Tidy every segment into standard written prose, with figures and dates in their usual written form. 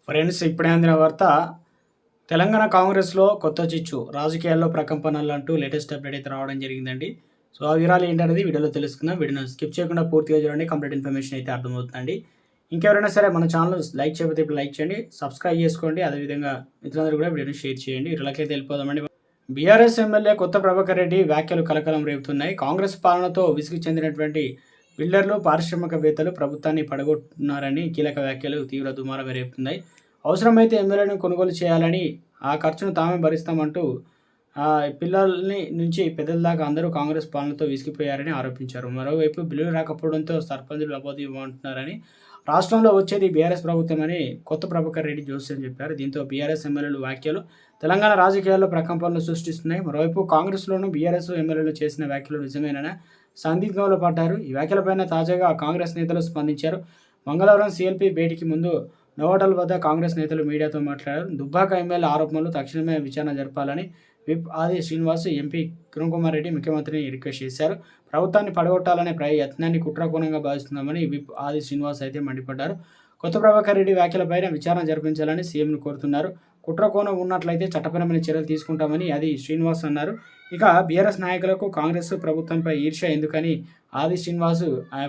Friends, ఇప్పుడే అందిన వార్త. తెలంగాణ కాంగ్రెస్‌లో కొత్త చిచ్చు. రాజకీయాల్లో ప్రకంపనలంటూ లేటెస్ట్ అప్డేట్ అయితే రావడం జరిగిందండి. సో, ఆ వివరాలు ఏంటనేది వీడియోలో తెలుసుకుందాం. వీడియోని స్కిప్ చేయకుండా పూర్తిగా చూడండి. కంప్లీట్ ఇన్ఫర్మేషన్ అయితే అర్థమవుతుందండి. ఇంకెవరైనా సరే మన ఛానల్ లైక్ చేయకపోతే ఇప్పుడు లైక్ చేయండి. సబ్స్క్రైబ్ చేసుకోండి. అదేవిధంగా మిత్రులందరూ కూడా వీడియోని షేర్ చేయండి. వీడియోలకైతే వెళ్ళిపోదామండి. బీఆర్ఎస్ ఎమ్మెల్యే కొత్త ప్రభాకర్ రెడ్డి వ్యాఖ్యలు కలకలం రేపుతున్నాయి. కాంగ్రెస్ పాలనతో విసుగు చెందినటువంటి బిల్డర్లు, పారిశ్రామికవేత్తలు ప్రభుత్వాన్ని పడగొట్టున్నారని కీలక వ్యాఖ్యలు తీవ్ర దుమారం రేపుతున్నాయి. అవసరమైతే ఎమ్మెల్యేను కొనుగోలు చేయాలని, ఆ ఖర్చును తామే భరిస్తామంటూ పిల్లల్ని నుంచి పెద్దల దాకా అందరూ కాంగ్రెస్ పాలనతో విసిగిపోయారని ఆరోపించారు. మరోవైపు బిల్లులు రాకపోవడంతో సర్పంచులు లబోదిబోమంటున్నారని, రాష్ట్రంలో వచ్చేది బీఆర్ఎస్ ప్రభుత్వమని కొత్త ప్రభాకర్ రెడ్డి జోస్యం చెప్పారు. దీంతో బీఆర్ఎస్ ఎమ్మెల్యేలు వ్యాఖ్యలు తెలంగాణ రాజకీయాల్లో ప్రకంపనలు సృష్టిస్తున్నాయి. మరోవైపు కాంగ్రెస్లోనూ బీఆర్ఎస్ ఎమ్మెల్యేలు చేసిన వ్యాఖ్యలు నిజమేనని సందిగ్ధంలో పడ్డారు. ఈ వ్యాఖ్యలపైన తాజాగా కాంగ్రెస్ నేతలు స్పందించారు. మంగళవారం సీఎల్పీ భేటీకి ముందు నోవోటల్ వద్ద కాంగ్రెస్ నేతలు మీడియాతో మాట్లాడారు. దుబ్బాక ఎమ్మెల్యే ఆరోపణలు తక్షణమే విచారణ జరపాలని విప్ ఆది శ్రీనివాస్, ఎంపీ కిరణ్ కుమార్ రెడ్డి ముఖ్యమంత్రిని రిక్వెస్ట్ చేశారు. ప్రభుత్వాన్ని పడగొట్టాలనే యత్నాన్ని కుట్రకోణంగా భావిస్తున్నామని విప్ ఆది శ్రీనివాస్ అయితే మండిపడ్డారు. కొత్త ప్రభాకర్ రెడ్డి వ్యాఖ్యలపైన విచారణ జరిపించాలని సీఎంను కోరుతున్నారు. కుట్రకోణం ఉన్నట్లయితే చట్టపరమైన చర్యలు తీసుకుంటామని ఆది శ్రీనివాస్ అన్నారు. ఇక బీఆర్ఎస్ నాయకులకు కాంగ్రెస్ ప్రభుత్వంపై ఈర్ష్య ఎందుకని ఆది శ్రీనివాస్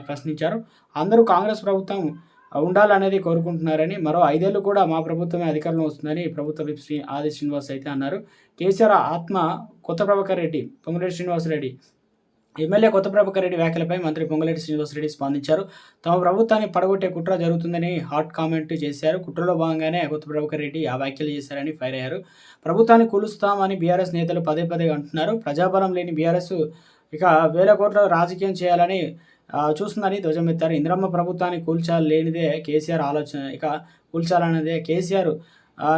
ప్రశ్నించారు. అందరూ కాంగ్రెస్ ప్రభుత్వం ఉండాలనేది కోరుకుంటున్నారని, మరో 5 ఏళ్లు కూడా మా ప్రభుత్వమే అధికారంలో వస్తుందని ప్రభుత్వ విప్ ఆది శ్రీనివాస్ అయితే అన్నారు. కేసీఆర్ ఆత్మ కొత్త ప్రభాకర్ రెడ్డి, పొంగులేటి శ్రీనివాసరెడ్డి ఎమ్మెల్యే కొత్త ప్రభాకర్ రెడ్డి వ్యాఖ్యలపై మంత్రి పొంగులేటి శ్రీనివాసరెడ్డి స్పందించారు. తమ ప్రభుత్వాన్ని పడగొట్టే కుట్ర జరుగుతుందని హాట్ కామెంట్ చేశారు. కుట్రలో భాగంగానే కొత్త ప్రభాకర్ రెడ్డి ఆ వ్యాఖ్యలు చేశారని ఫైర్ అయ్యారు. ప్రభుత్వాన్ని కూలుస్తామని బీఆర్ఎస్ నేతలు పదే పదే అంటున్నారు. ప్రజాబలం లేని బీఆర్ఎస్ ఇక వేల కోట్ల రాజకీయం చేయాలని చూస్తుందని ధ్వజమెత్తారు. ఇందిరమ్మ ప్రభుత్వాన్ని కూల్చాలేనిదే కేసీఆర్ ఆలోచన. ఇక కూల్చాలన్నదే కేసీఆర్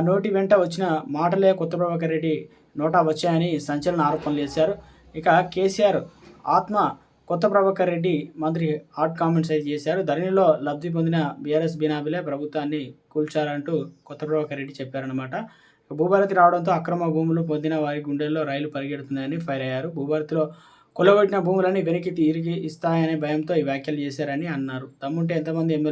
నోటి వెంట వచ్చిన మాటలే కొత్త ప్రభాకర్ రెడ్డి నోటా వచ్చాయని సంచలన ఆరోపణలు చేశారు. ఇక కేసీఆర్ ఆత్మ కొత్త ప్రభాకర్ రెడ్డి మంత్రి హాట్ కామెంట్స్ అయితే చేశారు. ధరణిలో లబ్ధి పొందిన బీఆర్ఎస్ బినాబీలే ప్రభుత్వాన్ని కూల్చారంటూ కొత్త ప్రభాకర్ రెడ్డి చెప్పారనమాట. భూభారతి రావడంతో అక్రమ భూములు పొందిన వారి గుండెల్లో రైలు పరిగెడుతున్నాయని ఫైర్ అయ్యారు. భూభారతిలో కొలగొట్టిన భూములని వెనక్కి తిరిగి ఇస్తాయనే భయంతో ఈ వ్యాఖ్యలు చేశారని అన్నారు. దమ్ముంటే ఎంతమంది ఎమ్మెల్యే